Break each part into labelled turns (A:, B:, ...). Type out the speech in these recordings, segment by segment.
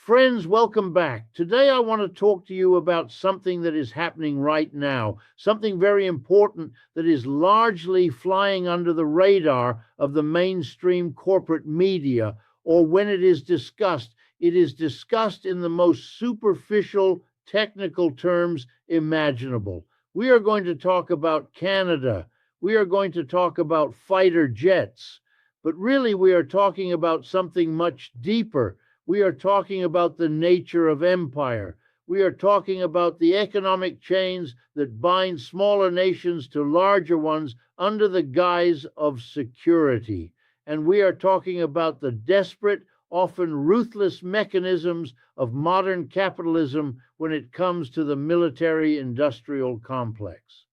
A: Friends, welcome back. Today I want to talk to you about something that is happening right now, something very important that is largely flying under the radar of the mainstream corporate media, or when it is discussed in the most superficial technical terms imaginable. We are going to talk about Canada. We are going to talk about fighter jets. But really, we are talking about something much deeper. We are talking about the nature of empire. We are talking about the economic chains that bind smaller nations to larger ones under the guise of security. And we are talking about the desperate, often ruthless mechanisms of modern capitalism when it comes to the military-industrial complex.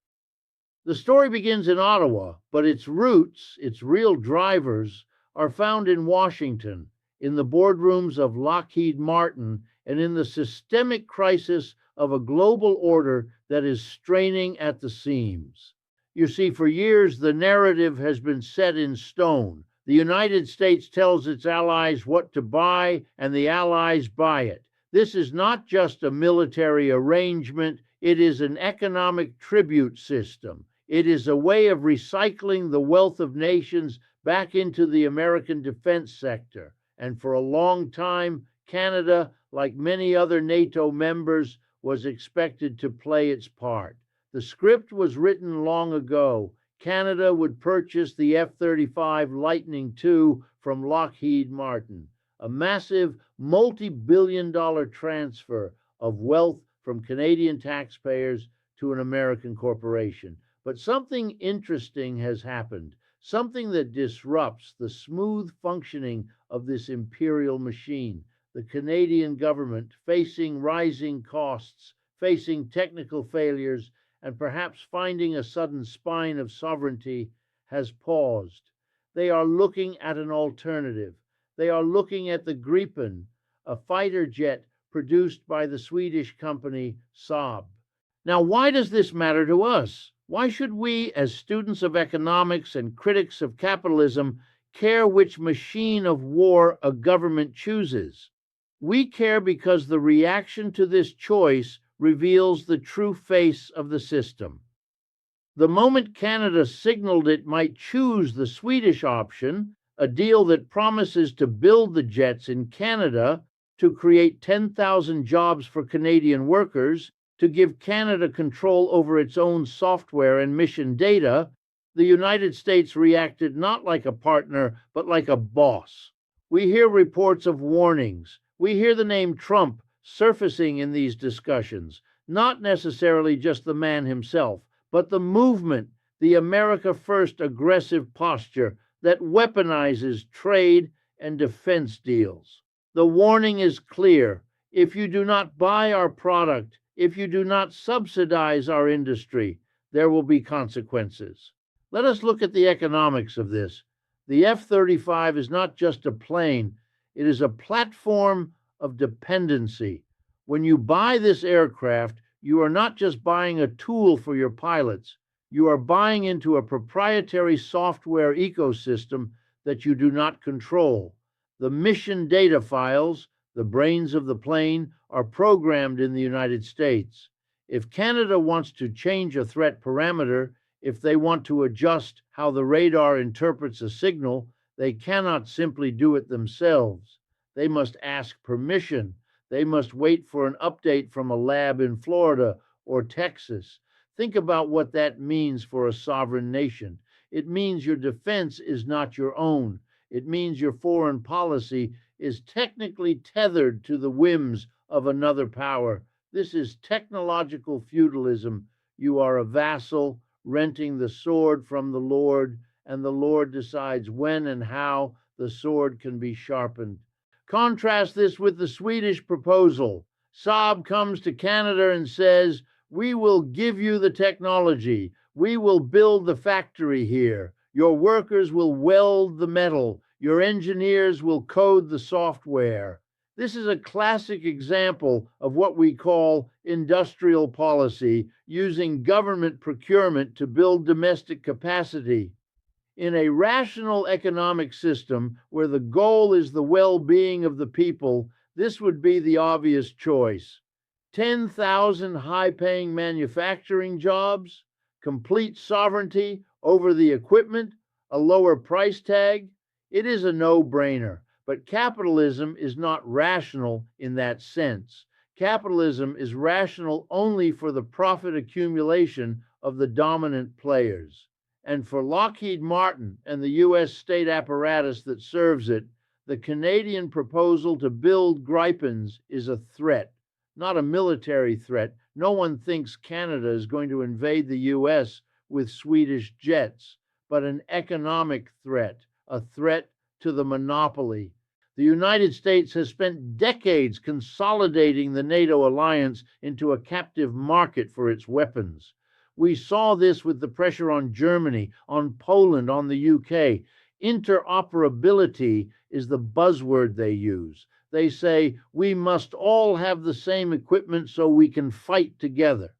A: The story begins in Ottawa, but its roots, its real drivers, are found in Washington, in the boardrooms of Lockheed Martin, and in the systemic crisis of a global order that is straining at the seams. You see, for years, the narrative has been set in stone. The United States tells its allies what to buy, and the allies buy it. This is not just a military arrangement, it is an economic tribute system. It is a way of recycling the wealth of nations back into the American defense sector. And for a long time, Canada, like many other NATO members, was expected to play its part. The script was written long ago. Canada would purchase the F-35 Lightning II from Lockheed Martin, a massive multi-billion-dollar transfer of wealth from Canadian taxpayers to an American corporation. But something interesting has happened, something that disrupts the smooth functioning of this imperial machine. The Canadian government, facing rising costs, facing technical failures, and perhaps finding a sudden spine of sovereignty, has paused. They are looking at an alternative. They are looking at the Gripen, a fighter jet produced by the Swedish company Saab. Now, why does this matter to us? Why should we, as students of economics and critics of capitalism, care which machine of war a government chooses? We care because the reaction to this choice reveals the true face of the system. The moment Canada signaled it might choose the Swedish option, a deal that promises to build the jets in Canada, to create 10,000 jobs for Canadian workers, to give Canada control over its own software and mission data, the United States reacted not like a partner, but like a boss. We hear reports of warnings. We hear the name Trump surfacing in these discussions, not necessarily just the man himself, but the movement, the America First aggressive posture that weaponizes trade and defense deals. The warning is clear. If you do not buy our product, if you do not subsidize our industry, there will be consequences. Let us look at the economics of this. The F-35 is not just a plane, it is a platform of dependency. When you buy this aircraft, you are not just buying a tool for your pilots, you are buying into a proprietary software ecosystem that you do not control. The mission data files, the brains of the plane, are programmed in the United States. If Canada wants to change a threat parameter, if they want to adjust how the radar interprets a signal, they cannot simply do it themselves. They must ask permission. They must wait for an update from a lab in Florida or Texas. Think about what that means for a sovereign nation. It means your defense is not your own. It means your foreign policy is technically tethered to the whims of another power. This is technological feudalism. You are a vassal renting the sword from the Lord, and the Lord decides when and how the sword can be sharpened. Contrast this with the Swedish proposal. Saab comes to Canada and says, "We will give you the technology. We will build the factory here. Your workers will weld the metal. Your engineers will code the software." This is a classic example of what we call industrial policy, using government procurement to build domestic capacity. In a rational economic system where the goal is the well-being of the people, This would be the obvious choice. 10,000 high-paying manufacturing jobs, complete sovereignty over the equipment, a lower price tag. It is a no-brainer, but capitalism is not rational in that sense. Capitalism is rational only for the profit accumulation of the dominant players. And for Lockheed Martin and the U.S. state apparatus that serves it, the Canadian proposal to build Gripens is a threat, not a military threat. No one thinks Canada is going to invade the U.S. with Swedish jets, but an economic threat, a threat to the monopoly. The United States has spent decades consolidating the NATO alliance into a captive market for its weapons. We saw this with the pressure on Germany, on Poland, on the UK. Interoperability is the buzzword they use. They say, we must all have the same equipment so we can fight together.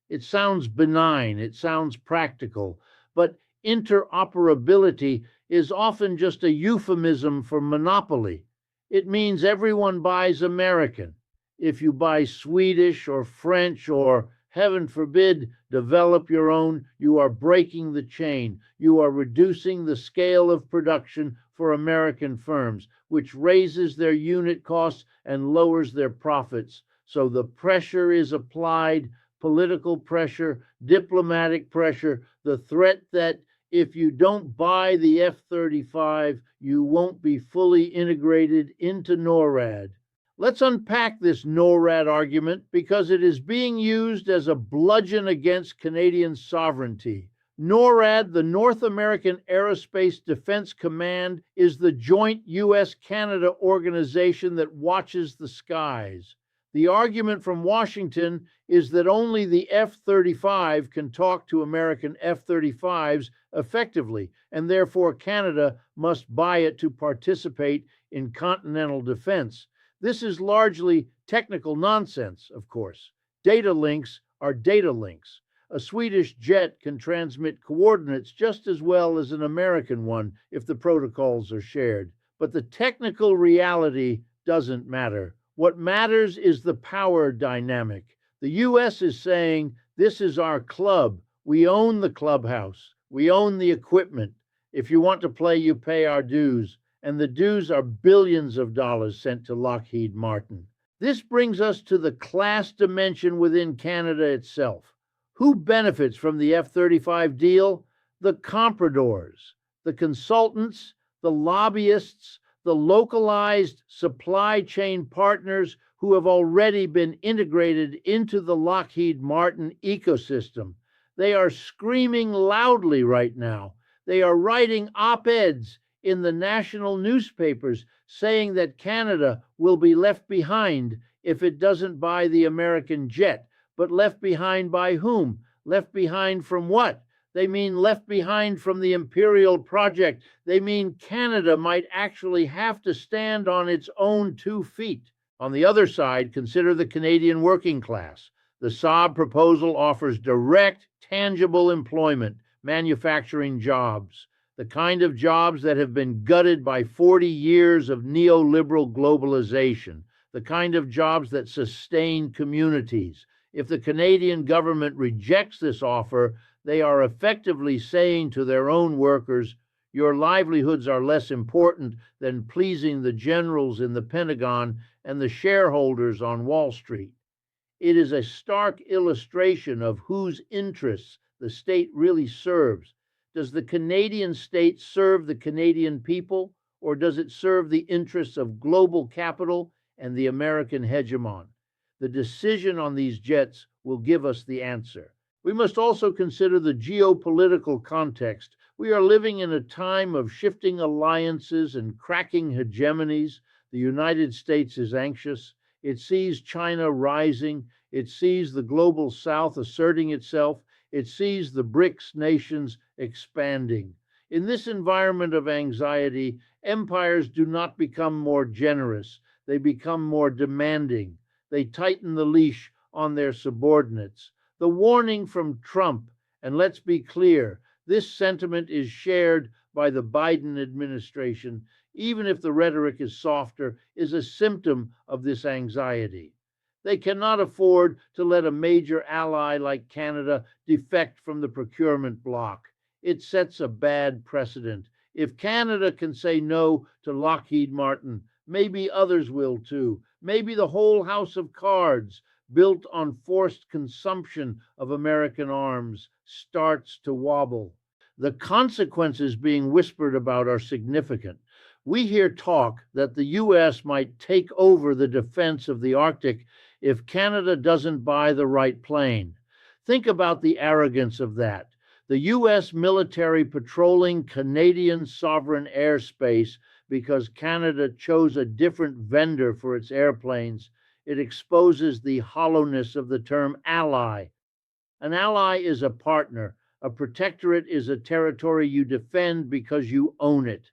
A: It sounds benign, it sounds practical, but interoperability is often just a euphemism for monopoly. It means everyone buys American. If you buy Swedish or French or, heaven forbid, develop your own, you are breaking the chain. You are reducing the scale of production for American firms, which raises their unit costs and lowers their profits. So the pressure is applied, political pressure, diplomatic pressure, the threat that if you don't buy the F-35, you won't be fully integrated into NORAD. Let's unpack this NORAD argument because it is being used as a bludgeon against Canadian sovereignty. NORAD, the North American Aerospace Defense Command, is the joint U.S.-Canada organization that watches the skies. The argument from Washington is that only the F-35 can talk to American F-35s effectively, and therefore Canada must buy it to participate in continental defense. This is largely technical nonsense, of course. Data links are data links. A Swedish jet can transmit coordinates just as well as an American one if the protocols are shared. But the technical reality doesn't matter. What matters is the power dynamic. The U.S. is saying, this is our club. We own the clubhouse. We own the equipment. If you want to play, you pay our dues. And the dues are billions of dollars sent to Lockheed Martin. This brings us to the class dimension within Canada itself. Who benefits from the F-35 deal? The compradors, the consultants, the lobbyists, the localized supply chain partners who have already been integrated into the Lockheed Martin ecosystem. They are screaming loudly right now. They are writing op-eds in the national newspapers saying that Canada will be left behind if it doesn't buy the American jet. But left behind by whom? Left behind from what? They mean left behind from the imperial project. They mean Canada might actually have to stand on its own 2 feet. On the other side, consider the Canadian working class. The Saab proposal offers direct, tangible employment, manufacturing jobs, the kind of jobs that have been gutted by 40 years of neoliberal globalization, the kind of jobs that sustain communities. If the Canadian government rejects this offer, they are effectively saying to their own workers, your livelihoods are less important than pleasing the generals in the Pentagon and the shareholders on Wall Street. It is a stark illustration of whose interests the state really serves. Does the Canadian state serve the Canadian people, or does it serve the interests of global capital and the American hegemon? The decision on these jets will give us the answer. We must also consider the geopolitical context. We are living in a time of shifting alliances and cracking hegemonies. The United States is anxious. It sees China rising. It sees the global South asserting itself. It sees the BRICS nations expanding. In this environment of anxiety, empires do not become more generous. They become more demanding. They tighten the leash on their subordinates. The warning from Trump, and let's be clear, this sentiment is shared by the Biden administration, even if the rhetoric is softer, is a symptom of this anxiety. They cannot afford to let a major ally like Canada defect from the procurement bloc. It sets a bad precedent. If Canada can say no to Lockheed Martin, maybe others will too. Maybe the whole house of cards, built on forced consumption of American arms, starts to wobble. The consequences being whispered about are significant. We hear talk that the U.S. might take over the defense of the Arctic if Canada doesn't buy the right plane. Think about the arrogance of that. The U.S. military patrolling Canadian sovereign airspace because Canada chose a different vendor for its airplanes. It exposes the hollowness of the term ally. An ally is a partner. A protectorate is a territory you defend because you own it.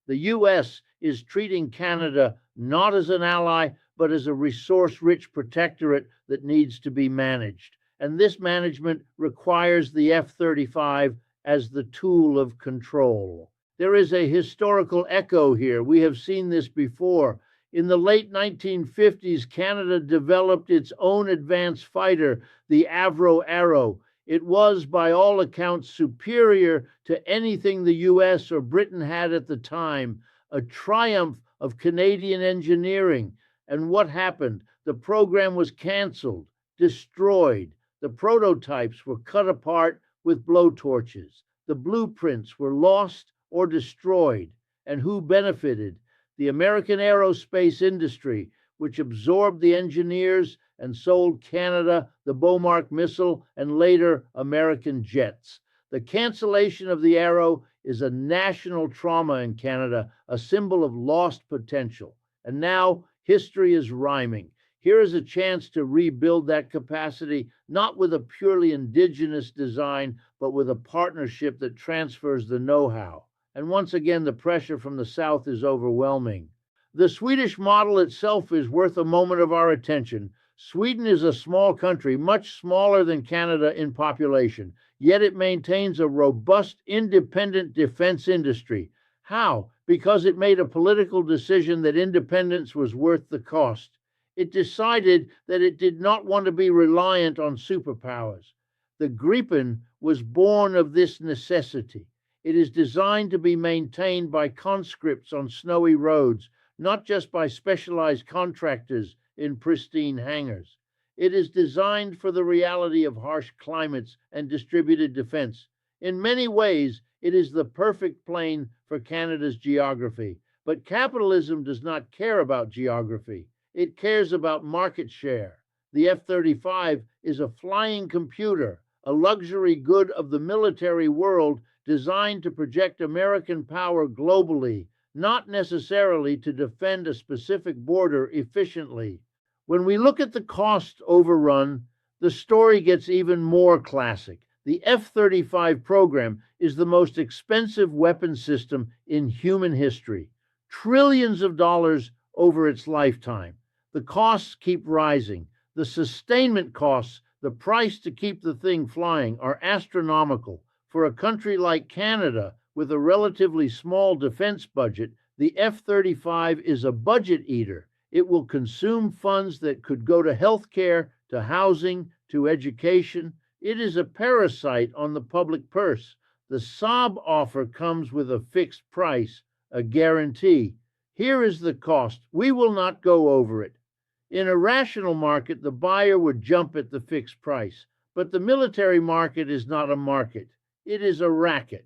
A: The U.S. is treating Canada not as an ally, but as a resource-rich protectorate that needs to be managed. And this management requires the F-35 as the tool of control. There is a historical echo here. We have seen this before. In the late 1950s, Canada developed its own advanced fighter, the Avro Arrow. It was, by all accounts, superior to anything the US or Britain had at the time, a triumph of Canadian engineering. And what happened? The program was canceled, destroyed. The prototypes were cut apart with blowtorches. The blueprints were lost or destroyed. And who benefited? The American aerospace industry, which absorbed the engineers and sold Canada the Beaumark missile and later American jets. The cancellation of the Arrow is a national trauma in Canada, a symbol of lost potential. And now history is rhyming. Here is a chance to rebuild that capacity, not with a purely indigenous design, but with a partnership that transfers the know-how. And once again, the pressure from the South is overwhelming. The Swedish model itself is worth a moment of our attention. Sweden is a small country, much smaller than Canada in population, yet it maintains a robust, independent defense industry. How? Because it made a political decision that independence was worth the cost. It decided that it did not want to be reliant on superpowers. The Gripen was born of this necessity. It is designed to be maintained by conscripts on snowy roads, not just by specialized contractors in pristine hangars. It is designed for the reality of harsh climates and distributed defense. In many ways, it is the perfect plane for Canada's geography. But capitalism does not care about geography. It cares about market share. The F-35 is a flying computer, a luxury good of the military world designed to project American power globally, not necessarily to defend a specific border efficiently. When we look at the cost overrun, the story gets even more classic. The F-35 program is the most expensive weapon system in human history. Trillions of dollars over its lifetime. The costs keep rising. The sustainment costs, the price to keep the thing flying, are astronomical. For a country like Canada, with a relatively small defense budget, the F-35 is a budget eater. It will consume funds that could go to healthcare, to housing, to education. It is a parasite on the public purse. The Saab offer comes with a fixed price, a guarantee. Here is the cost. We will not go over it. In a rational market, the buyer would jump at the fixed price. But the military market is not a market. It is a racket.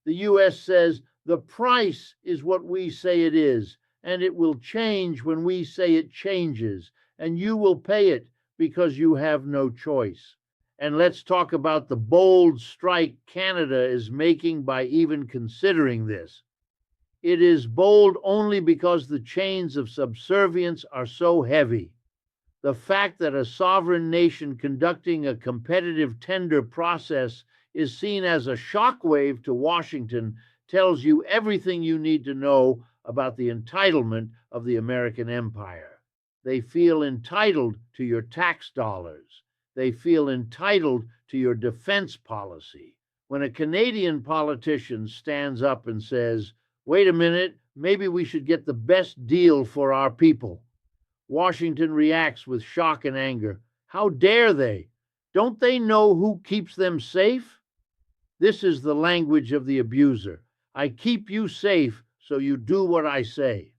A: The U.S. says the price is what we say it is, and it will change when we say it changes, and you will pay it because you have no choice. And let's talk about the bold strike Canada is making by even considering this. It is bold only because the chains of subservience are so heavy. The fact that a sovereign nation conducting a competitive tender process is seen as a shockwave to Washington tells you everything you need to know about the entitlement of the American empire. They feel entitled to your tax dollars. They feel entitled to your defense policy. When a Canadian politician stands up and says, "Wait a minute, Maybe we should get the best deal for our people. Washington reacts with shock and anger. How dare they? Don't they know who keeps them safe? This is the language of the abuser. I keep you safe, so you do what I say.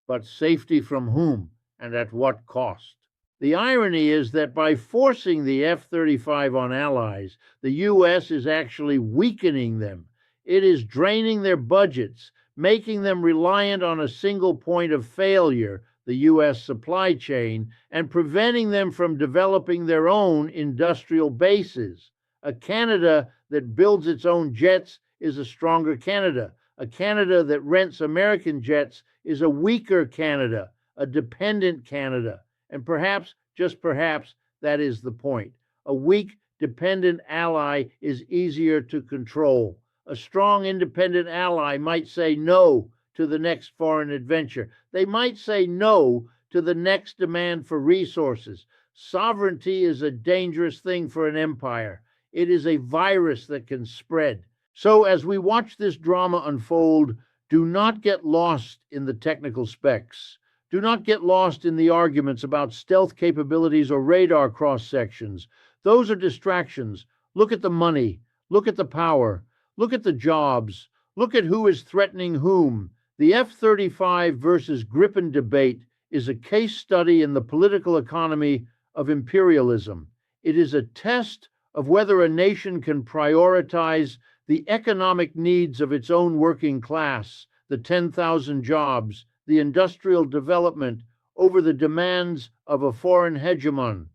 A: But safety from whom and at what cost? The irony is that by forcing the F-35 on allies, the U.S. is actually weakening them. It is draining their budgets, making them reliant on a single point of failure, the U.S. supply chain, and preventing them from developing their own industrial bases. A Canada that builds its own jets is a stronger Canada. A Canada that rents American jets is a weaker Canada, a dependent Canada. And perhaps, just perhaps, that is the point. A weak, dependent ally is easier to control. A strong, independent ally might say no to the next foreign adventure. They might say no to the next demand for resources. Sovereignty is a dangerous thing for an empire. It is a virus that can spread. So as we watch this drama unfold, do not get lost in the technical specs. Do not get lost in the arguments about stealth capabilities or radar cross-sections. Those are distractions. Look at the money. Look at the power. Look at the jobs. Look at who is threatening whom. The F-35 versus Gripen debate is a case study in the political economy of imperialism. It is a test of whether a nation can prioritize the economic needs of its own working class, the 10,000 jobs, the industrial development over the demands of a foreign hegemon.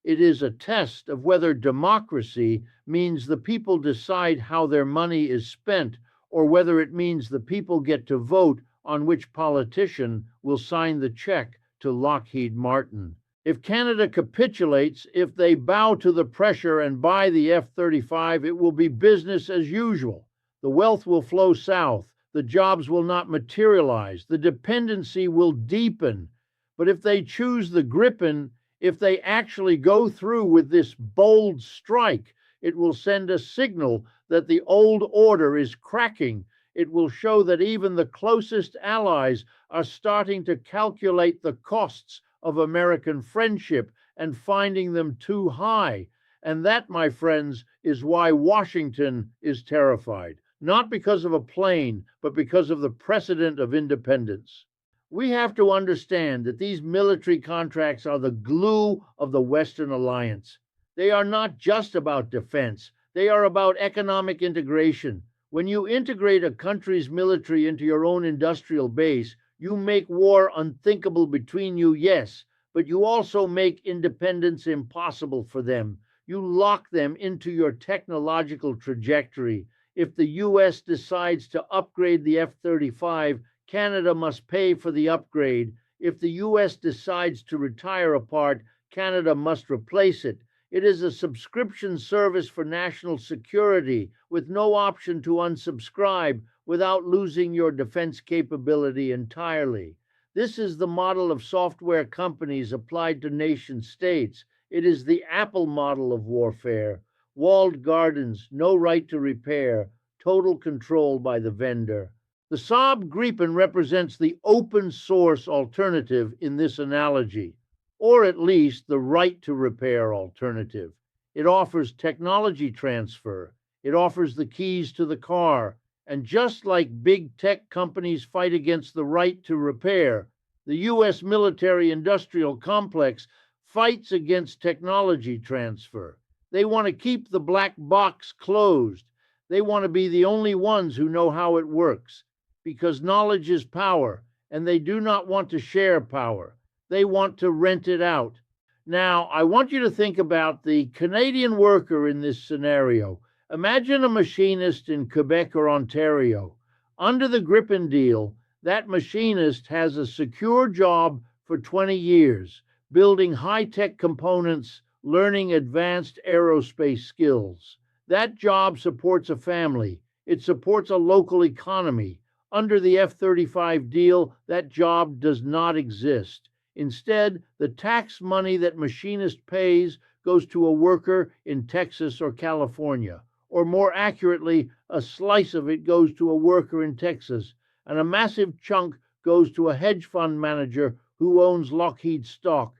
A: It is a test of whether democracy means the people decide how their money is spent, or whether it means the people get to vote on which politician will sign the check to Lockheed Martin. If Canada capitulates, if they bow to the pressure and buy the F-35, it will be business as usual. The wealth will flow south. The jobs will not materialize. The dependency will deepen. But if they choose the Gripen, if they actually go through with this bold strike, it will send a signal that the old order is cracking. It will show that even the closest allies are starting to calculate the costs of American friendship and finding them too high. And that, my friends, is why Washington is terrified. Not because of a plane, but because of the precedent of independence. We have to understand that these military contracts are the glue of the Western alliance. They are not just about defense. They are about economic integration. When you integrate a country's military into your own industrial base, you make war unthinkable between you, yes, but you also make independence impossible for them. You lock them into your technological trajectory. If the U.S. decides to upgrade the F-35, Canada must pay for the upgrade. If the U.S. decides to retire a part, Canada must replace it. It is a subscription service for national security with no option to unsubscribe without losing your defense capability entirely. This is the model of software companies applied to nation states. It is the Apple model of warfare. Walled gardens, no right to repair, total control by the vendor. The Saab Gripen represents the open source alternative in this analogy, or at least the right to repair alternative. It offers technology transfer. It offers the keys to the car. And just like big tech companies fight against the right to repair, the U.S. military-industrial complex fights against technology transfer. They want to keep the black box closed. They want to be the only ones who know how it works, because knowledge is power, and they do not want to share power. They want to rent it out. Now, I want you to think about the Canadian worker in this scenario. Imagine a machinist in Quebec or Ontario. Under the Gripen deal, that machinist has a secure job for 20 years, building high-tech components, learning advanced aerospace skills. That job supports a family. It supports a local economy. Under the F-35 deal, that job does not exist. Instead, the tax money that machinist pays goes to a worker in Texas or California. Or more accurately, a slice of it goes to a worker in Texas, and a massive chunk goes to a hedge fund manager who owns Lockheed stock.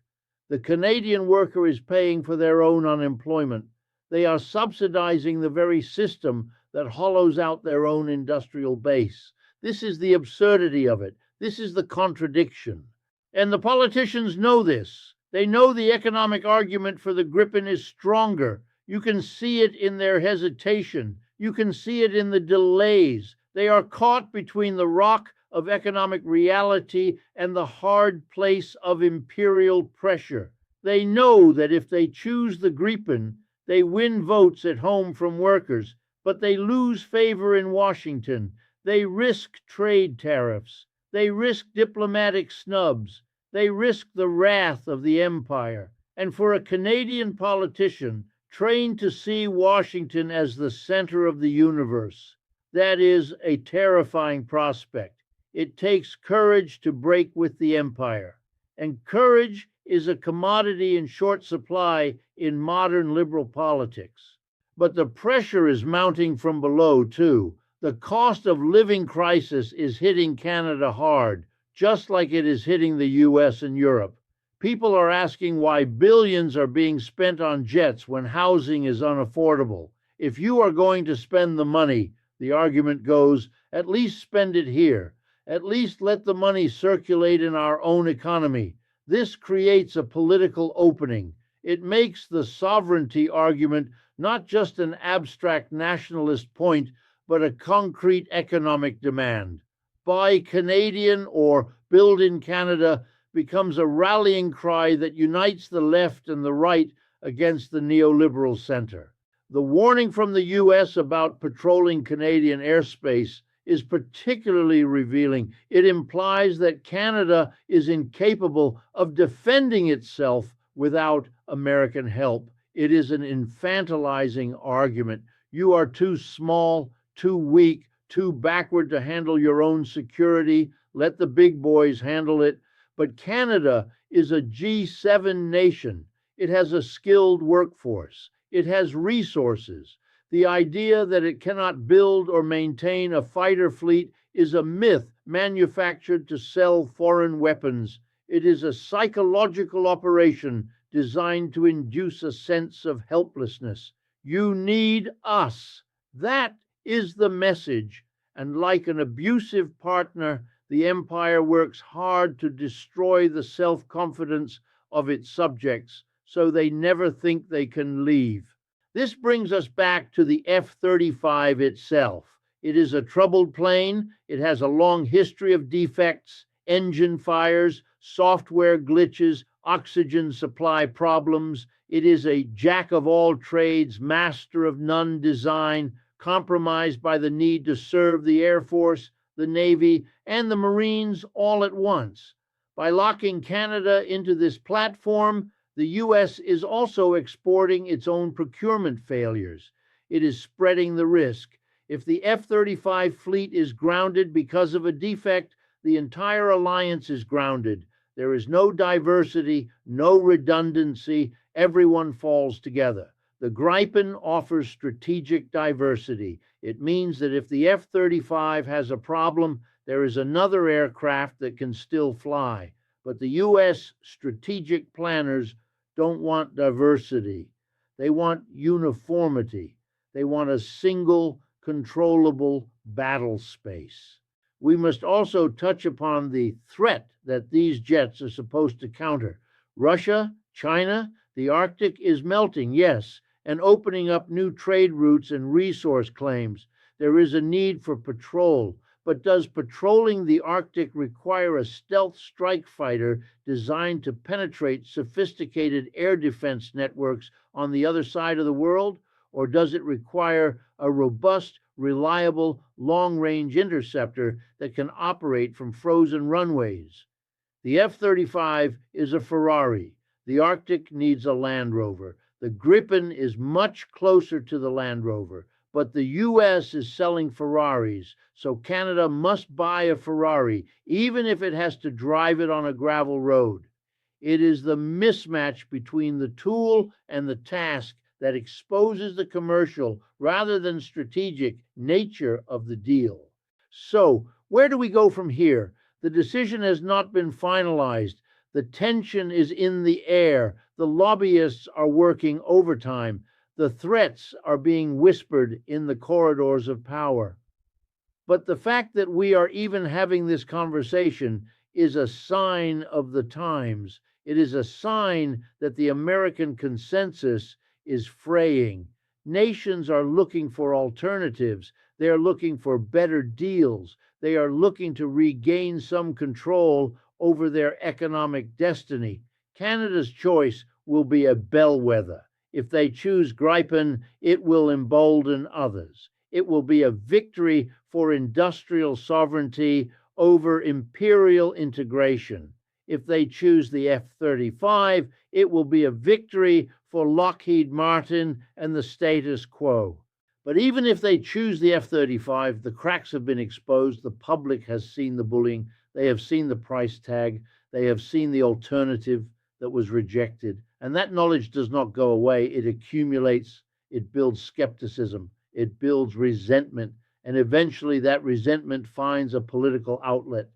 A: The Canadian worker is paying for their own unemployment. They are subsidizing the very system that hollows out their own industrial base. This is the absurdity of it. This is the contradiction. And the politicians know this. They know the economic argument for the Gripen is stronger. You can see it in their hesitation. You can see it in the delays. They are caught between the rock of economic reality and the hard place of imperial pressure. They know that if they choose the Gripen, they win votes at home from workers, but they lose favor in Washington. They risk trade tariffs. They risk diplomatic snubs. They risk the wrath of the empire. And for a Canadian politician trained to see Washington as the center of the universe, that is a terrifying prospect. It takes courage to break with the empire. And courage is a commodity in short supply in modern liberal politics. But the pressure is mounting from below, too. The cost of living crisis is hitting Canada hard, just like it is hitting the US and Europe. People are asking why billions are being spent on jets when housing is unaffordable. If you are going to spend the money, the argument goes, at least spend it here. At least let the money circulate in our own economy. This creates a political opening. It makes the sovereignty argument not just an abstract nationalist point, but a concrete economic demand. Buy Canadian or Build in Canada becomes a rallying cry that unites the left and the right against the neoliberal center. The warning from the US about patrolling Canadian airspace is particularly revealing. It implies that Canada is incapable of defending itself without American help. It is an infantilizing argument. You are too small, too weak, too backward to handle your own security. Let the big boys handle it. But Canada is a G7 nation. It has a skilled workforce. It has resources. The idea that it cannot build or maintain a fighter fleet is a myth manufactured to sell foreign weapons. It is a psychological operation designed to induce a sense of helplessness. You need us. That is the message. And like an abusive partner, the empire works hard to destroy the self-confidence of its subjects so they never think they can leave. This brings us back to the F-35 itself. It is a troubled plane. It has a long history of defects, engine fires, software glitches, oxygen supply problems. It is a jack of all trades, master of none design, compromised by the need to serve the Air Force, the Navy, and the Marines all at once. By locking Canada into this platform, the U.S. is also exporting its own procurement failures. It is spreading the risk. If the F-35 fleet is grounded because of a defect, the entire alliance is grounded. There is no diversity, no redundancy. Everyone falls together. The Gripen offers strategic diversity. It means that if the F-35 has a problem, there is another aircraft that can still fly. But the U.S. strategic planners don't want diversity. They want uniformity. They want a single, controllable battle space. We must also touch upon the threat that these jets are supposed to counter. Russia, China, the Arctic is melting, yes, and opening up new trade routes and resource claims. There is a need for patrol. But does patrolling the Arctic require a stealth strike fighter designed to penetrate sophisticated air defense networks on the other side of the world? Or does it require a robust, reliable, long-range interceptor that can operate from frozen runways? The F-35 is a Ferrari. The Arctic needs a Land Rover. The Gripen is much closer to the Land Rover. But the U.S. is selling Ferraris, so Canada must buy a Ferrari, even if it has to drive it on a gravel road. It is the mismatch between the tool and the task that exposes the commercial rather than strategic nature of the deal. So, Where do we go from here? The decision has not been finalized. The tension is in the air. The lobbyists are working overtime. The threats are being whispered in the corridors of power. But the fact that we are even having this conversation is a sign of the times. It is a sign that the American consensus is fraying. Nations are looking for alternatives. They are looking for better deals. They are looking to regain some control over their economic destiny. Canada's choice will be a bellwether. If they choose Gripen, it will embolden others. It will be a victory for industrial sovereignty over imperial integration. If they choose the F-35, it will be a victory for Lockheed Martin and the status quo. But even if they choose the F-35, the cracks have been exposed. The public has seen the bullying. They have seen the price tag. They have seen the alternative that was rejected. And that knowledge does not go away. It accumulates. It builds skepticism. It builds resentment. And eventually that resentment finds a political outlet.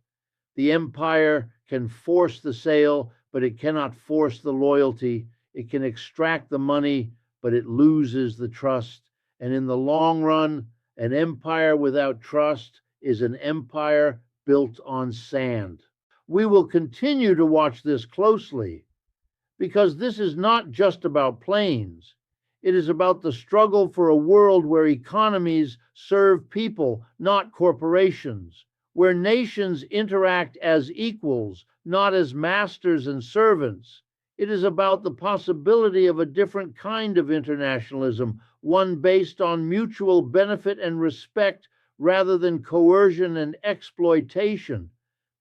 A: The empire can force the sale, but it cannot force the loyalty. It can extract the money, but it loses the trust. And in the long run, an empire without trust is an empire built on sand. We will continue to watch this closely because this is not just about planes. It is about the struggle for a world where economies serve people, not corporations, where nations interact as equals, not as masters and servants. It is about the possibility of a different kind of internationalism, one based on mutual benefit and respect rather than coercion and exploitation.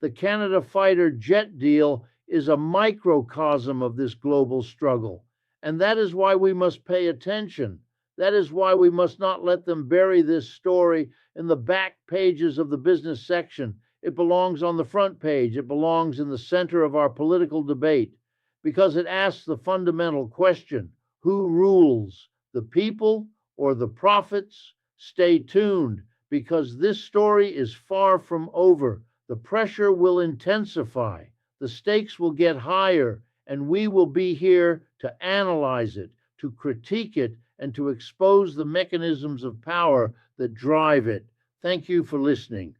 A: The Canada fighter jet deal is a microcosm of this global struggle, and that is why we must pay attention. That is why we must not let them bury this story in the back pages of the business section. It belongs on the front page. It belongs in the center of our political debate because it asks the fundamental question: who rules, the people or the profits? Stay tuned because this story is far from over. The pressure will intensify. The stakes will get higher, and we will be here to analyze it, to critique it, and to expose the mechanisms of power that drive it. Thank you for listening.